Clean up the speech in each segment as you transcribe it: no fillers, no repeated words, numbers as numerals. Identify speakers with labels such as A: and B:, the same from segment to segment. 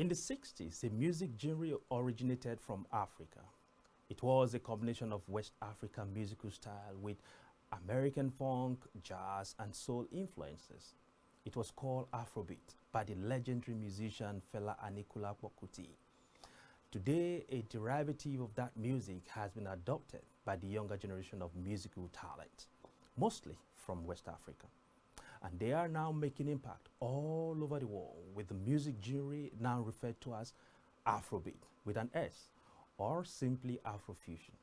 A: In the 60s, the music genre originated from Africa. It was a combination of West African musical style with American funk, jazz, and soul influences. It was called Afrobeat by the legendary musician Fela Anikulapo Kuti. Today, a derivative of that music has been adopted by the younger generation of musical talent, mostly from West Africa. And they are now making impact all over the world with the music genre now referred to as Afrobeat with an S, or simply Afrofusion.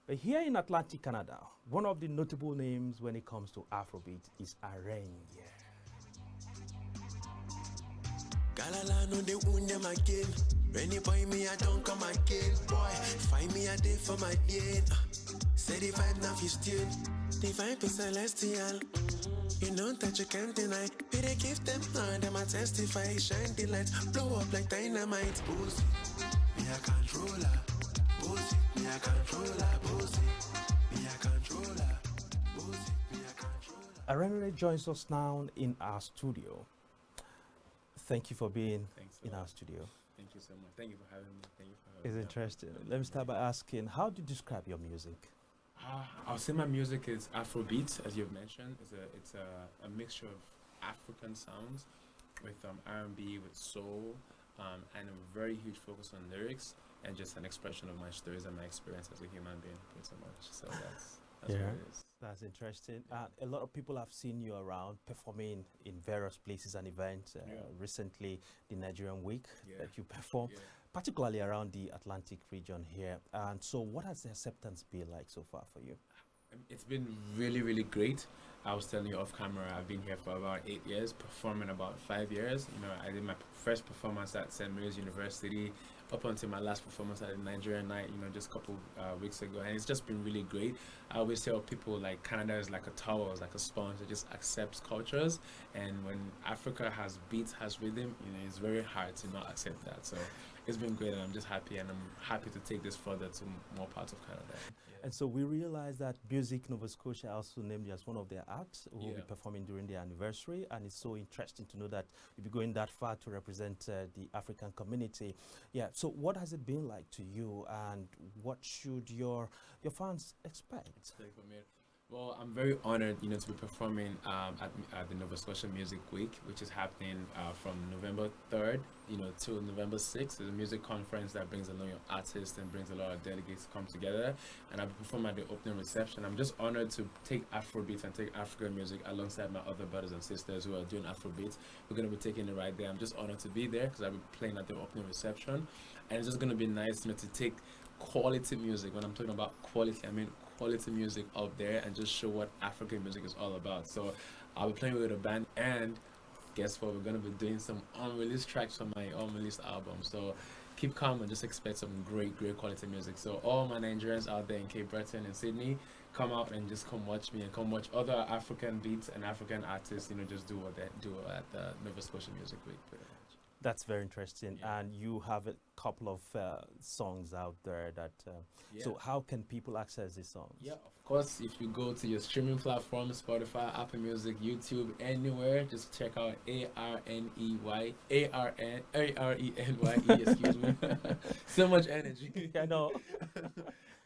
A: But here in Atlantic Canada, one of the notable names when it comes to Afrobeat is ARENYE.
B: Galala no they own them again. Any boy me I don't come again. Boy, find me a day for my gain. 75 now you still. Divine be celestial. You know that you can't deny. Be they give them all them I testify. Shine the lights, blow up like dynamite. Boozy, me a controller. Boozy, me a controller. Boozy, me a controller. Boozy, me a controller.
A: ARENYE joins us now in our studio. Thank you for being in our studio.
C: Thank you so much. Thank you for having me. Thank you for having
A: It's interesting. Let me start by asking, how do you describe your music?
C: I'll say my music is Afrobeat, as you've mentioned. It's a mixture of African sounds with R&B, with soul, and a very huge focus on lyrics and just an expression of my stories and my experience as a human being, pretty much. So that's what it is.
A: That's interesting. A lot of people have seen you around performing in various places and events. Recently, the Nigerian Week that you performed, particularly around the Atlantic region here. And so what has the acceptance been like so far for you?
C: It's been really, really great. I was telling you off camera, I've been here for about 8 years, performing about 5 years. You know, I did my first performance at St. Mary's University up until my last performance at the Nigerian Night, you know, just a couple weeks ago. And it's just been really great. I always tell people, like, Canada is like a towel, it's like a sponge. It just accepts cultures. And when Africa has beats, has rhythm, you know, it's very hard to not accept that. So it's been great, and I'm just happy, and I'm happy to take this further to more parts of Canada.
A: And so we realize that Music Nova Scotia also named you as one of their acts who will be performing during the anniversary, and it's so interesting to know that you'll be going that far to represent the African community. Yeah, so what has it been like to you, and what should your fans expect?
C: Well, I'm very honored, you know, to be performing at the Nova Scotia Music Week, which is happening from November 3rd, you know, till November 6th. It's a music conference that brings a lot of artists and brings a lot of delegates to come together. And I'll be performing at the opening reception. I'm just honored to take Afrobeat and take African music alongside my other brothers and sisters who are doing Afrobeat. We're going to be taking it right there. I'm just honored to be there because I'll be playing at the opening reception. And it's just going to be nice, you know, to take quality music. When I'm talking about quality, I mean quality music out there, and just show what African music is all about. So I'll be playing with a band, and guess what, we're going to be doing some unreleased tracks from my unreleased album. So keep calm and just expect some great quality music. So all my Nigerians out there in Cape Breton and Sydney, come out and just come watch me and come watch other African beats and African artists, you know, just do what they do at the Nova Scotia Music Week.
A: That's very interesting. And you have a couple of songs out there that so how can people access these songs?
C: Yeah, of course, if you go to your streaming platform, Spotify, Apple Music, YouTube, anywhere, just check out ARENYE, excuse me. So much energy.
A: I know.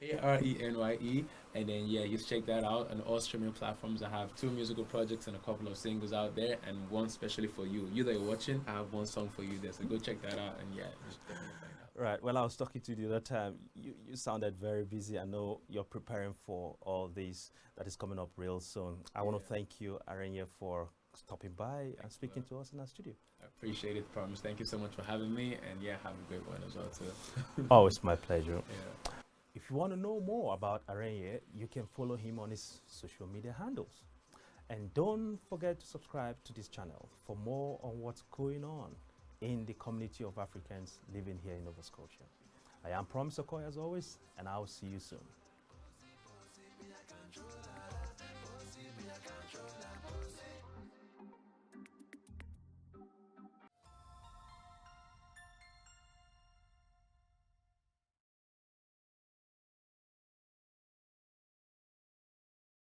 C: ARENYE, and then just check that out on all streaming platforms. I have 2 musical projects and a couple of singles out there, and one especially for you. You that you're watching, I have one song for you there, so go check that out, and just definitely find out.
A: Right. Well, I was talking to you the other time. You sounded very busy. I know you're preparing for all this that is coming up real soon. I want to thank you, ARENYE, for stopping by and speaking to us in our studio.
C: I appreciate it, promise. Thank you so much for having me, and have a great one as well too.
A: Always my pleasure. If you want to know more about ARENYE, you can follow him on his social media handles. And don't forget to subscribe to this channel for more on what's going on in the community of Africans living here in Nova Scotia. I am Promise Okoye as always, and I'll see you soon.